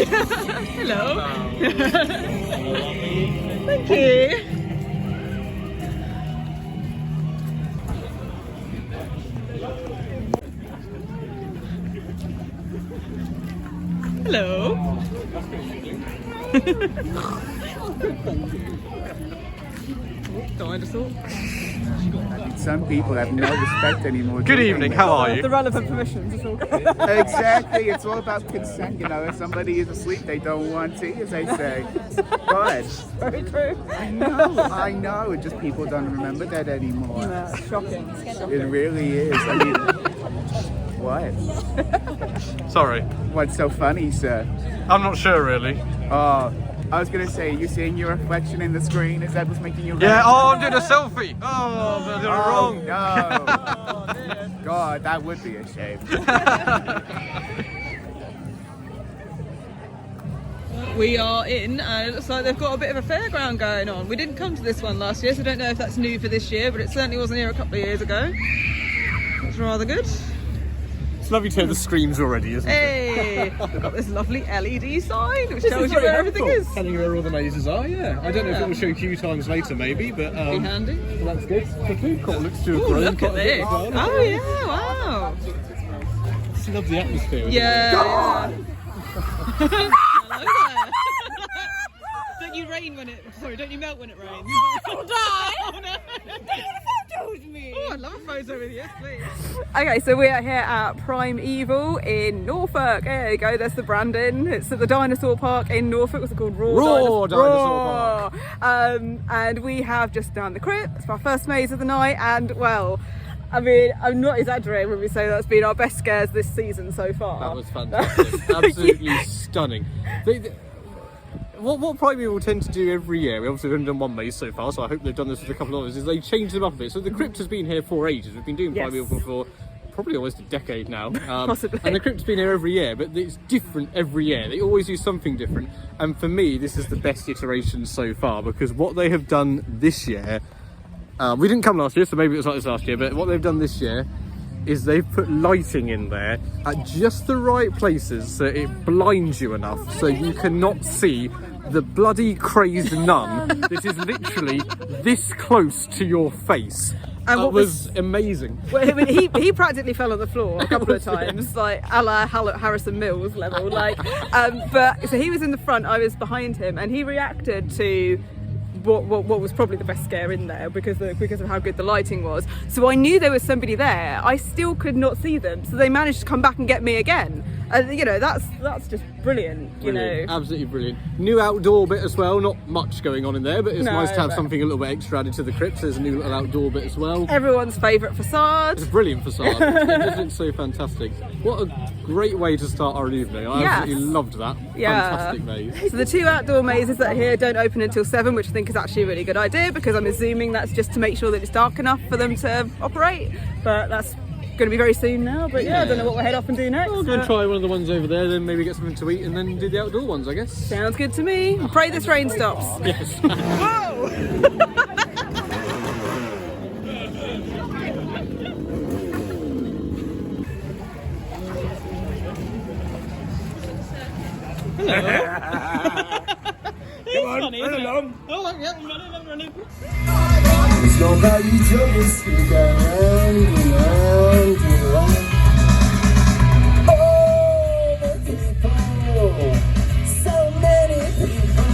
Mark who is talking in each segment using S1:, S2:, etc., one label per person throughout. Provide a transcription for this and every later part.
S1: Hello. Thank you. Hello. Dinosaur.
S2: Some people have no respect anymore.
S3: Good evening, how are you?
S1: The relevant permissions, it's all good.
S2: Exactly, it's all about consent. You know, if somebody is asleep, they don't want tea, as they say. But
S1: Very true.
S2: I know. Just people don't remember that anymore.
S1: Yeah, shocking.
S2: It really is. I mean, what?
S3: Sorry,
S2: What's so funny, sir?
S3: I'm not sure really.
S2: Oh, I was gonna say, you seeing your reflection in the screen? Is that what's making you?
S3: Yeah,
S2: laugh?
S3: oh, I'm doing a selfie. Oh, I did it wrong.
S2: No. God, that would be a shame.
S1: We are in, and it looks like they've got a bit of a fairground going on. We didn't come to this one last year, so I don't know if that's new for this year, but it certainly wasn't here a couple of years ago. It's rather good.
S3: It's lovely to hear the screams already, isn't it?
S1: Hey, we've got this lovely LED sign which tells you where everything is.
S3: Telling you where all the mazes are, yeah. I don't know if it will show queue times later maybe, but
S1: Be handy.
S3: well, that's good. The food court looks to have
S1: Oh,
S3: grown
S1: look
S3: quite
S1: at
S3: a bit
S1: this.
S3: as well.
S1: Oh yeah, wow.
S3: Just love the atmosphere.
S1: Yeah. Hello there. Don't you rain when it, sorry, don't you melt when it rains? I'll die. Oh no. Oh, I'd love a photo with you, please. Okay, so we are here at PrimEvil in Norfolk. There you go, there's the branding. It's at the dinosaur park in Norfolk. What's it called?
S3: ROARR Dinosaur
S1: Park. And we have just done the crypt. It's our first maze of the night, and well, I mean, I'm not exaggerating when we say that's been our best scares this season so far.
S3: That was fantastic. Absolutely stunning. What PrimEvil will tend to do every year, we obviously haven't done one maze so far, so I hope they've done this with a couple of others, is they change them up a bit. So the crypt has been here for ages. We've been doing
S1: Yes.
S3: PrimEvil for probably almost a decade now.
S1: Possibly.
S3: And the crypt's been here every year, but it's different every year. They always do something different. And for me, this is the best iteration so far, because what they have done this year, we didn't come last year, so maybe it was like this last year, but what they've done this year is they've put lighting in there at just the right places so it blinds you enough so you cannot see the bloody crazed nun that is literally this close to your face.
S1: And
S3: That was amazing.
S1: Well, I mean, he practically fell on the floor a couple of times, like a la Harrison Mills level. But so he was in the front, I was behind him, and he reacted to what was probably the best scare in there because of how good the lighting was. So I knew there was somebody there. I still could not see them, so they managed to come back and get me again. And you know, that's just brilliant. You know,
S3: Absolutely brilliant. New outdoor bit as well. Not much going on in there, but it's
S1: No,
S3: nice to have
S1: but-
S3: something a little bit extra added to the crypt. There's a new little outdoor bit as well.
S1: everyone's favourite facade.
S3: It's a brilliant facade. It just looks so fantastic. What a great way to start our evening. I
S1: Yes.
S3: absolutely loved that.
S1: Yeah.
S3: Fantastic maze.
S1: So the two outdoor mazes that are here don't open until 7, which I think is actually a really good idea because I'm assuming that's just to make sure that it's dark enough for them to operate. But that's going to be very soon now. But yeah, I don't know what we'll head off and do next.
S3: I'll go and
S1: but
S3: try one of the ones over there, then maybe get something to eat, and then do the outdoor ones, I guess.
S1: Sounds good to me. Pray this rain stops.
S3: Yes.
S1: Whoa!
S2: Come on, run along.
S1: Oh, yeah, I'm running.
S4: There's nobody to this. We go round and round and round. Oh, the people, so many people,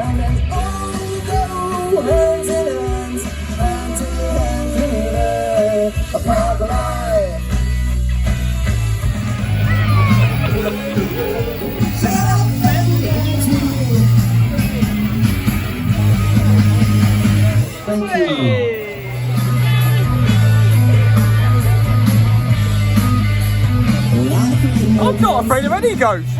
S4: and then all go hands in hands, hand in hand in there, upon the line. Shut up and dance with me. Thank you.
S3: I'm not afraid of any ghosts.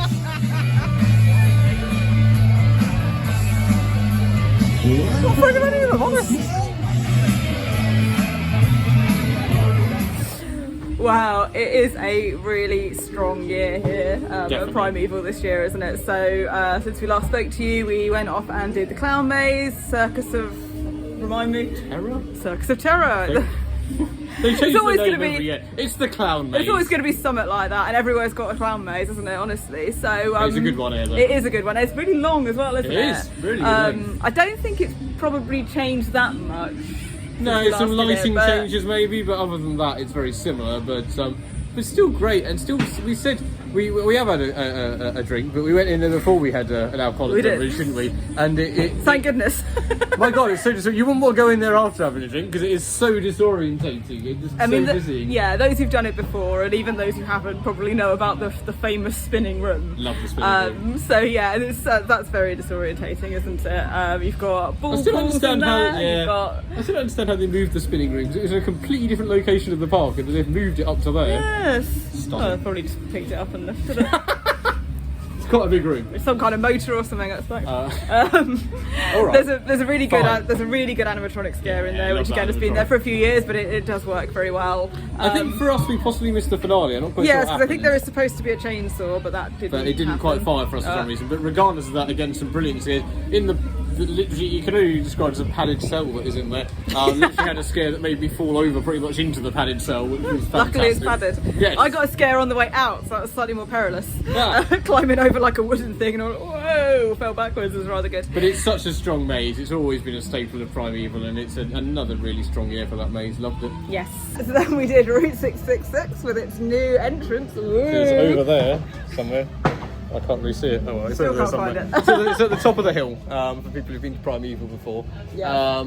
S3: I'm not afraid of any of them, honestly.
S1: Wow, it is a really strong year here at
S3: Definitely.
S1: PrimEvil this year, isn't it? So since we last spoke to you, we went off and did the clown maze, Circus of, remind me?
S3: Terror?
S1: Circus of Terror.
S3: They change
S1: It's always
S3: the name
S1: gonna be-
S3: every year. It's the clown maze.
S1: It's always going to be something like that, and everywhere's got a clown maze, isn't it? Honestly, so
S3: It's a good one here, though.
S1: It is a good one. It's really long as well, isn't it?
S3: It is, really good.
S1: I don't think it's probably changed that much.
S3: No,
S1: since we
S3: some
S1: last did it,
S3: lighting
S1: but-
S3: changes maybe, but other than that, it's very similar. But still great, and still we said we have had a drink, but we went in there before we had an alcoholic
S1: We did.
S3: beverage, didn't we? And
S1: Thank goodness.
S3: my God, it's so disorientating. You wouldn't want to go in there after having a drink because it is so disorientating. It's just so busy.
S1: yeah, those who've done it before, and even those who haven't, probably know about the famous spinning room.
S3: Love the spinning room.
S1: So yeah, that's very disorientating, isn't it? You've got
S3: I still
S1: balls in
S3: understand
S1: there.
S3: how.
S1: You've got
S3: I still don't understand how they moved the spinning room. 'Cause it was in a completely different location of the park, and they've moved it up to there.
S1: yes.
S3: Stunning.
S1: Oh, I probably just picked it up and lifted it.
S3: It's quite a big room.
S1: It's some kind of motor or something. That's like.
S3: All right.
S1: There's a really good
S3: Fine.
S1: animatronic scare in
S3: Yeah, I
S1: there,
S3: love
S1: which again
S3: that
S1: has been there
S3: animatronic.
S1: for a few years, but it does work very well.
S3: I think for us, we possibly missed the finale. I'm not quite sure.
S1: Yes,
S3: what
S1: because I think there
S3: happened.
S1: is supposed to be a chainsaw, but that didn't.
S3: But it didn't quite fire for us for some reason. But regardless of that, again, some brilliant scares. In the literally, you can only describe it as a padded cell that is in there. Literally had a scare that made me fall over pretty much into the padded cell, which was fantastic.
S1: Luckily, it's padded.
S3: Yes.
S1: I got a scare on the way out, so that was slightly more perilous.
S3: Yeah.
S1: Climbing over like a wooden thing and all, whoa, fell backwards was rather good.
S3: But it's such a strong maze. It's always been a staple of PrimEvil, and it's another really strong year for that maze. Loved it.
S1: Yes. So then we did Route 666 with its new entrance.
S3: It's over there somewhere. I can't really see it. Oh, well, it's
S1: Still
S3: over there
S1: can't
S3: somewhere.
S1: find it.
S3: It's at the top of the hill for people who've been to PrimEvil before.
S1: Yeah.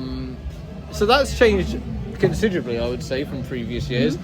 S3: So that's changed considerably, I would say, from previous years.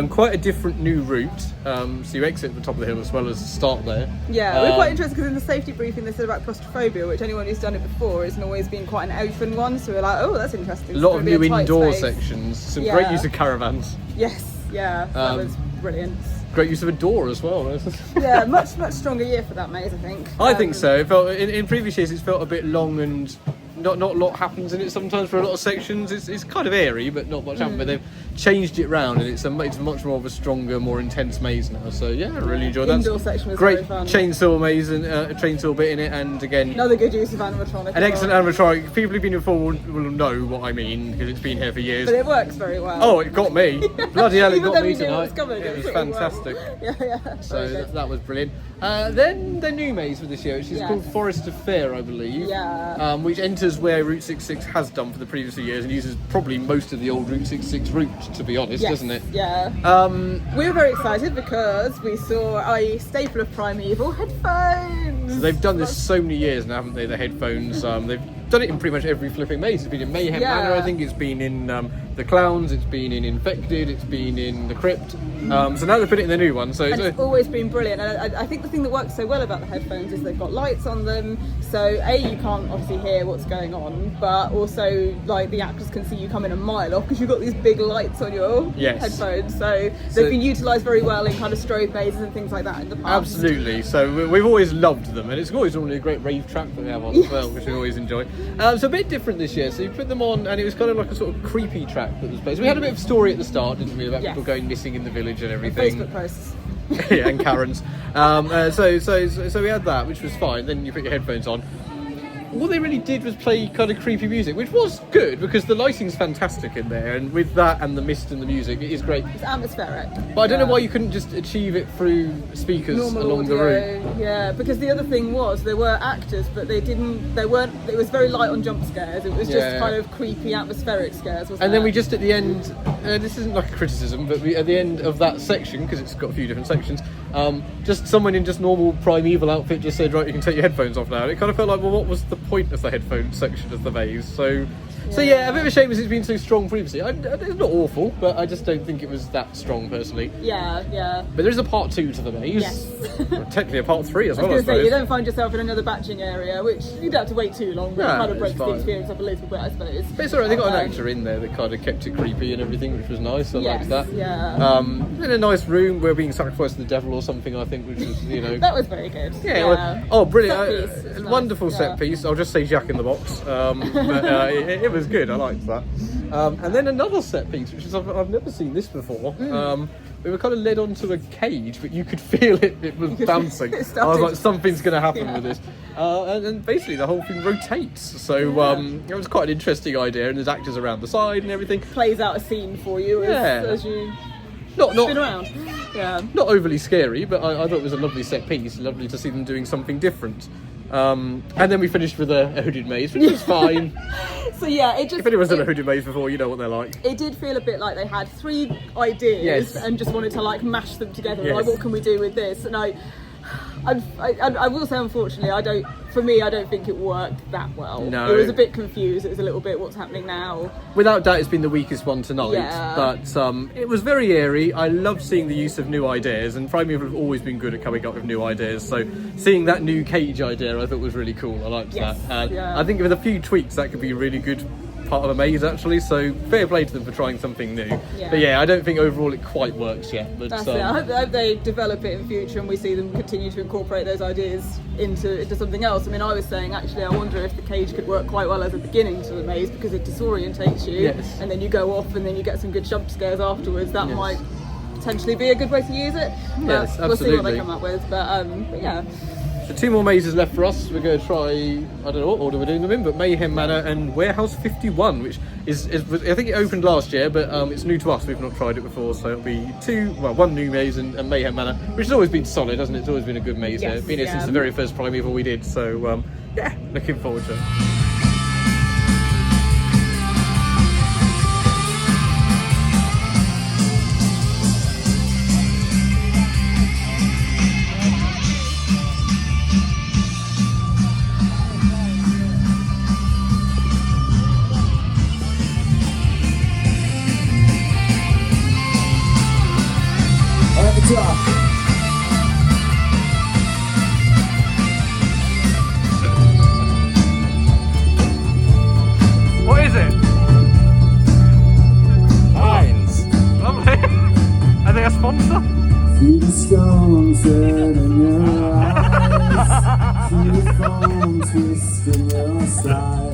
S3: Quite a different new route. So you exit the top of the hill as well as start there.
S1: Yeah, we're quite interested because in the safety briefing they said about claustrophobia, which anyone who's done it before isn't always been quite an open one. So we're like, oh, that's interesting.
S3: A lot of
S1: It's gonna
S3: new
S1: be a tight
S3: indoor
S1: space.
S3: sections. Some
S1: Yeah.
S3: great use of caravans.
S1: Yes, yeah, that was brilliant.
S3: Great use of a door as well.
S1: Yeah, much stronger year for that maze, I think.
S3: I think so. It felt in previous years it's felt a bit long and not a lot happens in it sometimes for a lot of sections. It's kind of airy, but not much happens. But they've changed it round, and it's much more of a stronger, more intense maze now. So yeah, I really enjoyed that.
S1: Indoor section was
S3: great
S1: very fun.
S3: chainsaw maze and a chainsaw bit in it, and again.
S1: Another good use of animatronic.
S3: An
S1: as
S3: excellent
S1: well.
S3: animatronic. People who've been before will know what I mean because it's been here for years.
S1: But it works very well.
S3: Oh, it got me! Bloody hell, it
S1: Even
S3: got
S1: though
S3: me
S1: we knew it was
S3: tonight.
S1: coming,
S3: It was
S1: pretty well.
S3: fantastic.
S1: Yeah.
S3: So
S1: Very good.
S3: that was brilliant. Then the new maze for this year, which is
S1: Yes.
S3: called Forest of Fair, I believe.
S1: Yeah.
S3: Which enters where Route 66 has done for the previous few years and uses probably most of the old Route 66 route, to be honest,
S1: Yes,
S3: doesn't it?
S1: Yeah. We were very excited because we saw a staple of PrimEvil, headphones.
S3: They've done this so many years now, haven't they? The headphones. They've done it in pretty much every flipping maze. It's been in Mayhem
S1: Yeah.
S3: Manor, I think. It's been in the Clowns. It's been in Infected. It's been in the Crypt. So now they've put it in the new one. So
S1: And
S3: it's
S1: it's always been brilliant. And I think the thing that works so well about the headphones is they've got lights on them. So you can't obviously hear what's going on, but also like the actors can see you coming a mile off because you've got these big lights on your
S3: Yes.
S1: headphones. So
S3: So-
S1: they've been utilised very well in kind of strobe mazes and things like that in the past.
S3: Absolutely. So we've always loved them, and it's always normally a great rave track that we have on as well, which we always enjoy. So a bit different this year. So you put them on, and it was kind of like a sort of creepy track that was played. So we had a bit of story at the start, didn't we, about
S1: Yes.
S3: people going missing in the village and everything.
S1: Facebook posts.
S3: Yeah, and Karen's. So we had that, which was fine. Then you put your headphones on. All they really did was play kind of creepy music, which was good because the lighting's fantastic in there, and with that and the mist and the music, it is great.
S1: It's atmospheric.
S3: But I don't know why you couldn't just achieve it through speakers
S1: Normal
S3: along
S1: audio,
S3: the route.
S1: yeah. Because the other thing was there were actors, but they weren't. It was very light on jump scares. It was
S3: Yeah.
S1: just kind of creepy atmospheric scares. Wasn't
S3: And then
S1: it?
S3: we just at the end, this isn't like a criticism, but at the end of that section, because it's got a few different sections, just someone in just normal PrimEvil outfit just said, right, you can take your headphones off now. And it kind of felt like, well, what was the point of the headphone section of the maze? So yeah, a bit of a shame as it's been so strong previously. It's not awful, but I just don't think it was that strong personally.
S1: Yeah.
S3: But there is a part 2 to the maze.
S1: Yes.
S3: Well, technically a part 3 as
S1: I
S3: well, I
S1: was going to say,
S3: suppose.
S1: you don't find yourself in another batching area, which you don't have to wait too long, but
S3: No,
S1: it kind of
S3: it's
S1: breaks the
S3: fine.
S1: experience up a little bit, I suppose.
S3: But it's alright, they got an actor in there that kind of kept it creepy and everything, which was nice. I
S1: Yes,
S3: liked that.
S1: yeah.
S3: In a nice room, we're being sacrificed to the devil or something, I think, which was,
S1: That was very good.
S3: Yeah. Well, oh, brilliant!
S1: Set piece was nice,
S3: Wonderful
S1: yeah.
S3: set piece. I'll just say Jack in the Box. But it was good. I liked that. And then another set piece, which is I've never seen this before, we were kind of led onto a cage, but you could feel it was bouncing.
S1: It
S3: I was
S1: started
S3: like,
S1: to
S3: something's going to happen with this. And basically the whole thing rotates. So it was quite an interesting idea, and there's actors around the side and everything.
S1: Plays out a scene for you as you
S3: Not
S1: spin around. Yeah.
S3: not overly scary, but I thought it was a lovely set piece. Lovely to see them doing something different. And then we finished with a hooded maze, which was fine.
S1: So yeah, it just...
S3: If anyone's done a hooded maze before, you know what they're like.
S1: It did feel a bit like they had 3 ideas
S3: Yes.
S1: and just wanted to like mash them together.
S3: Yes.
S1: Like, what can we do with this? And I will say, unfortunately, I don't think it worked that well.
S3: No.
S1: It was a bit confused. It was a little bit, what's happening now?
S3: Without doubt, it's been the weakest one tonight.
S1: Yeah.
S3: But it was very airy. I love seeing the use of new ideas, and PrimEvil have always been good at coming up with new ideas. So seeing that new cage idea, I thought was really cool. I liked
S1: Yes,
S3: that.
S1: yeah.
S3: I think with a few tweaks, that could be a really good part of a maze, actually. So fair play to them for trying something new.
S1: Yeah.
S3: But yeah, I don't think overall it quite works yet. But
S1: That's it. I hope they develop it in future and we see them continue to incorporate those ideas into something else. I mean, I was saying, actually, I wonder if the cage could work quite well as a beginning to the maze, because it disorientates you,
S3: Yes.
S1: and then you go off and then you get some good jump scares afterwards. That
S3: Yes.
S1: might potentially be a good way to use it. But
S3: Yes,
S1: we'll see what they
S3: absolutely.
S1: come up with. But yeah.
S3: So 2 more mazes left for us. We're going to try, I don't know what order we're doing them in, but Mayhem Manor and Warehouse 51, which is I think it opened last year, but it's new to us. We've not tried it before, so it'll be 1 new maze and Mayhem Manor, which has always been solid, hasn't it? It's always been a good maze.
S1: Yes,
S3: It's been here since
S1: yeah.
S3: the very first PrimEvil we did, so yeah, looking forward to it.
S4: At the top.
S3: What is it?
S2: Heinz.
S3: Lovely. Are they a sponsor?
S4: See the storm turn in your eyes. See the foam twist in your side.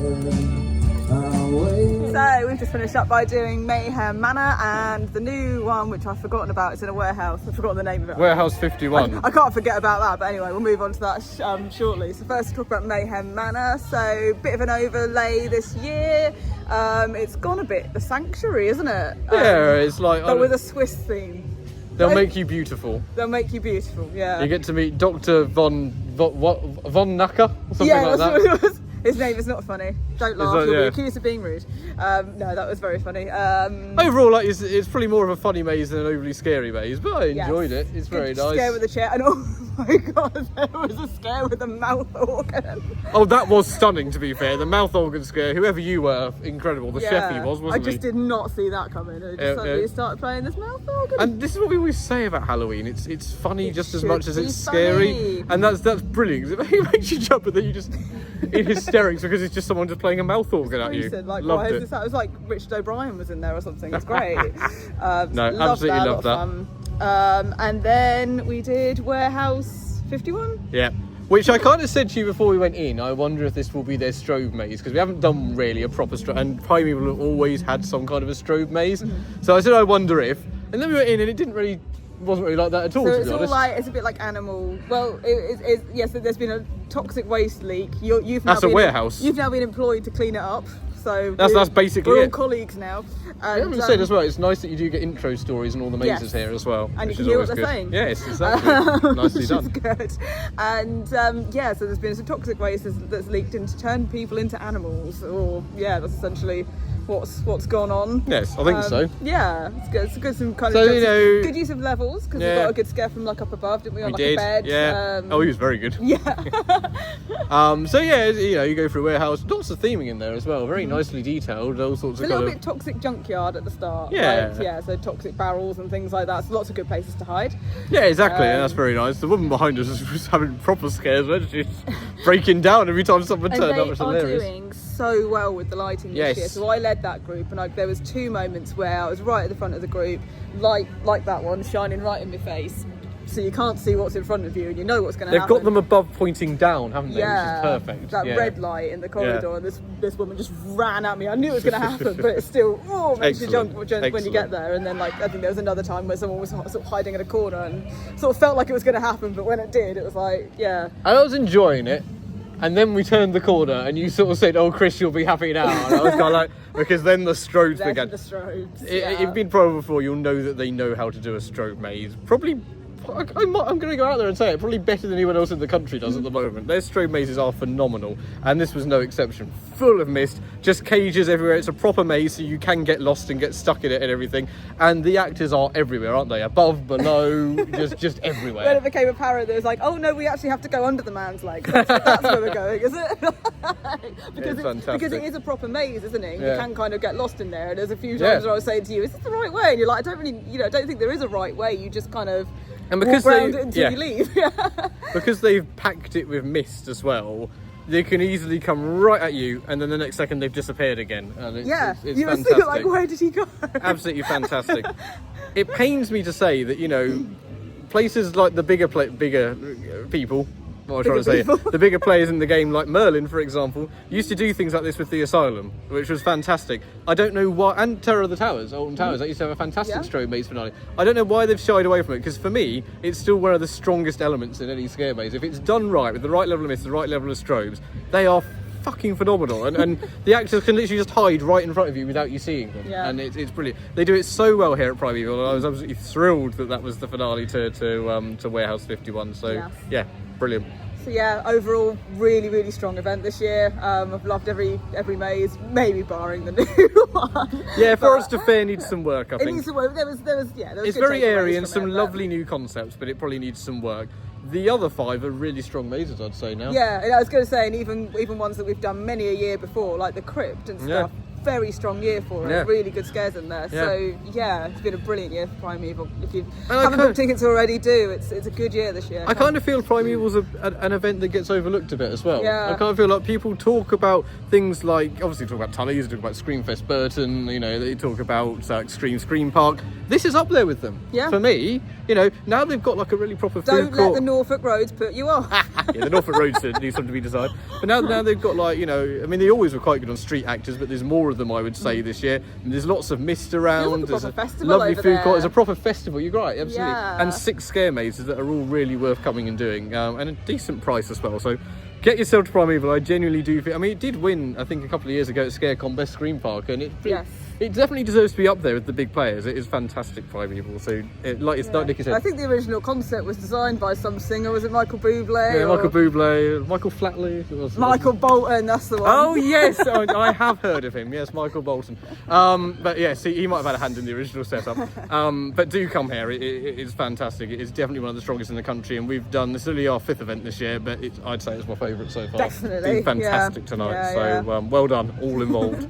S1: So we've just finished up by doing Mayhem Manor and the new one, which I've forgotten about. It's in a warehouse. I've forgotten the name of it.
S3: Warehouse 51.
S1: I can't forget about that, but anyway, we'll move on to that shortly. So first, talk about Mayhem Manor. So bit of an overlay this year. It's gone a bit the Sanctuary, isn't it?
S3: Yeah, it's like
S1: But with a Swiss theme.
S3: they'll make you beautiful.
S1: They'll make you beautiful. Yeah.
S3: You get to meet Dr. Von Nacker or something
S1: Yeah,
S3: like
S1: that's
S3: that.
S1: what it was. His name is not funny. Don't laugh.
S3: that-
S1: You'll
S3: yeah.
S1: be accused of being rude. No, that was very funny.
S3: Overall, like it's probably more of a funny maze than an overly scary maze, but I enjoyed it. It's very
S1: Good
S3: nice.
S1: Scare with the chair, and oh my god, there was a scare with the mouth organ.
S3: Oh, that was stunning. To be fair, the mouth organ scare. Whoever you were, incredible. The chef he was, wasn't
S1: I just
S3: he?
S1: did not see that coming. I just
S3: Yeah,
S1: suddenly
S3: yeah.
S1: started playing this mouth organ.
S3: And this is what we always say about Halloween. It's funny just as
S1: should
S3: much as
S1: be
S3: it's scary,
S1: funny.
S3: and that's brilliant. It makes you jump, and then you just in hysterics because it's just someone just playing a mouth organ at you.
S1: Recent, like,
S3: Loved
S1: why
S3: it.
S1: is this? It was like Richard O'Brien was in there or something. It's great.
S3: No, absolutely
S1: loved
S3: loved
S1: that. And then we did Warehouse 51.
S3: Yeah. Which I kind of said to you before we went in, I wonder if this will be their strobe maze, because we haven't done really a proper strobe, and PrimEvil have always had some kind of a strobe maze.
S1: Mm-hmm.
S3: So I said I wonder if, and then we went in and it wasn't really like that at all,
S1: So
S3: to
S1: it's
S3: be
S1: all
S3: honest.
S1: like, it's a bit like Animal. Well, yes, there's been a toxic waste leak. You've now
S3: That's a
S1: been,
S3: warehouse.
S1: You've now been employed to clean it up. So
S3: That's basically
S1: we're all
S3: it.
S1: colleagues now.
S3: I
S1: And,
S3: haven't said as well, it's nice that you do get intro stories and all the mazes
S1: Yes.
S3: here as well.
S1: And you
S3: which
S1: can
S3: is
S1: hear what
S3: always
S1: they're
S3: good.
S1: saying.
S3: Yes, exactly. Nicely
S1: which
S3: done.
S1: is good. And yeah, so there's been some toxic waste that's leaked in to turn people into animals, or yeah, that's essentially what's gone on.
S3: Yes, I think so.
S1: Yeah, it's good. It's good. Some kind
S3: So,
S1: of
S3: you know-
S1: good use of levels, because we
S3: Yeah.
S1: got a good scare from like up above, didn't we? On
S3: We
S1: like
S3: did,
S1: a bed.
S3: yeah. Oh, he was very good.
S1: Yeah.
S3: So yeah, you know, you go through a warehouse, lots of theming in there as well, very nicely detailed, all sorts
S1: It's a
S3: of
S1: little
S3: kind
S1: bit toxic junkyard at the start.
S3: Yeah.
S1: Like, yeah, so toxic barrels and things like that. So lots of good places to hide.
S3: Yeah, exactly, and that's very nice. The woman behind us was having proper scares, wasn't she? Just breaking down every time someone
S1: And
S3: turned
S1: they
S3: up, which was
S1: are
S3: hilarious.
S1: doing so well with the lighting
S3: Yes.
S1: this year. So I led that group, and there was 2 moments where I was right at the front of the group, like that one, shining right in my face. so you can't see what's in front of you, and you know what's going to
S3: They've
S1: happen.
S3: got them above pointing down, haven't they?
S1: Yeah,
S3: Which is perfect.
S1: that
S3: yeah.
S1: red light in the corridor, and this woman just ran at me. I knew it was going to happen, but it still makes you jump when you get there. And then, like, I think there was another time where someone was sort of hiding in a corner and sort of felt like it was going to happen, but when it did, it was like, yeah.
S3: And I was enjoying it. And then we turned the corner, and you sort of said, "Oh, Chris, you'll be happy now." And I was kind of like, because then the strobes began.
S1: The strobes.
S3: If you've been PrimEvil before, you'll know that they know how to do a strobe maze. Probably, I'm going to go out there and say it, probably better than anyone else in the country does at the moment. Their strobe mazes are phenomenal, and this was no exception. Full of mist, just cages everywhere. It's a proper maze, so you can get lost and get stuck in it and everything. And the actors are everywhere, aren't they? Above, below, just everywhere.
S1: When it became apparent, there was like, oh no, we actually have to go under the man's legs. That's where we're going, is it? because it is a proper maze, isn't it?
S3: Yeah.
S1: You can kind of get lost in there. And there's a few times where I was saying to you, is this the right way? And you're like, I don't think there is a right way. You just kind of
S3: and because
S1: walk around it until you leave.
S3: Because they've packed it with mist as well, they can easily come right at you, and then the next second they've disappeared again. And it's
S1: you were
S3: fantastic.
S1: like, where did he go?
S3: Absolutely fantastic. It pains me to say that, you know, places like the bigger people, what am I trying to say? The bigger players in the game, like Merlin, for example, used to do things like this with the Asylum, which was fantastic. I don't know why, and Terror of the Towers, Alton Towers, that used to have a fantastic strobe maze finale. I don't know why they've shied away from it, because for me, it's still one of the strongest elements in any scare maze. If it's done right, with the right level of mist, the right level of strobes, they are fucking phenomenal, and the actors can literally just hide right in front of you without you seeing them, and it's brilliant. They do it so well here at PrimEvil, and I was absolutely thrilled that was the finale to Warehouse 51. So yeah, brilliant.
S1: So yeah, overall, really, really strong event this year. I've loved every maze, maybe barring the new one.
S3: Yeah, Forester Fair needs some work, I think.
S1: It needs some work. There was
S3: It's very airy and some lovely new concepts, but it probably needs some work. The other 5 are really strong mazes, I'd say now.
S1: Yeah, and I was going to say, and even ones that we've done many a year before, like the Crypt and stuff. Very strong year for it. Really good scares in there. So yeah, it's been a brilliant year for PrimEvil. If you haven't booked tickets already, do. It's a good year this year.
S3: I kind of feel PrimEvil's an event that gets overlooked a bit as well.
S1: Yeah.
S3: I kind of feel like people talk about things like, obviously talk about Tully's, talk about Screamfest Burton, you know, they talk about Extreme Scream Park. This is up there with them. Yeah. For me, you know, now they've got like a really proper food court.
S1: Don't let the Norfolk roads put you off.
S3: Yeah, the Norfolk roads need something to be decided. But now they've got, like, you know, I mean, they always were quite good on street actors, but there's more of them, I would say, this year. And there's lots of mist around.
S1: There's a festival
S3: lovely
S1: over
S3: food
S1: there.
S3: court. There's a proper festival. You're right, absolutely.
S1: Yeah.
S3: And 6 scare mazes that are all really worth coming and doing, and a decent price as well. So get yourself to PrimEvil. I genuinely do feel. I mean, it did win, I think, a couple of years ago at ScareCon Best Scream Park, and it definitely deserves to be up there with the big players. It is fantastic, PrimEvil. So, like Nikki said,
S1: I think the original concept was designed by some singer. Was it Michael Bublé?
S3: Yeah, Michael Bublé, Michael Flatley.
S1: Michael Bolton, that's the one.
S3: Oh yes, I have heard of him. Yes, Michael Bolton. But yes, he might have had a hand in the original setup. But do come here. It's fantastic. It is definitely one of the strongest in the country, and we've done this is only our 5th event this year, but I'd say it's my favourite so far.
S1: Definitely.
S3: It's been fantastic tonight. So well done, all involved.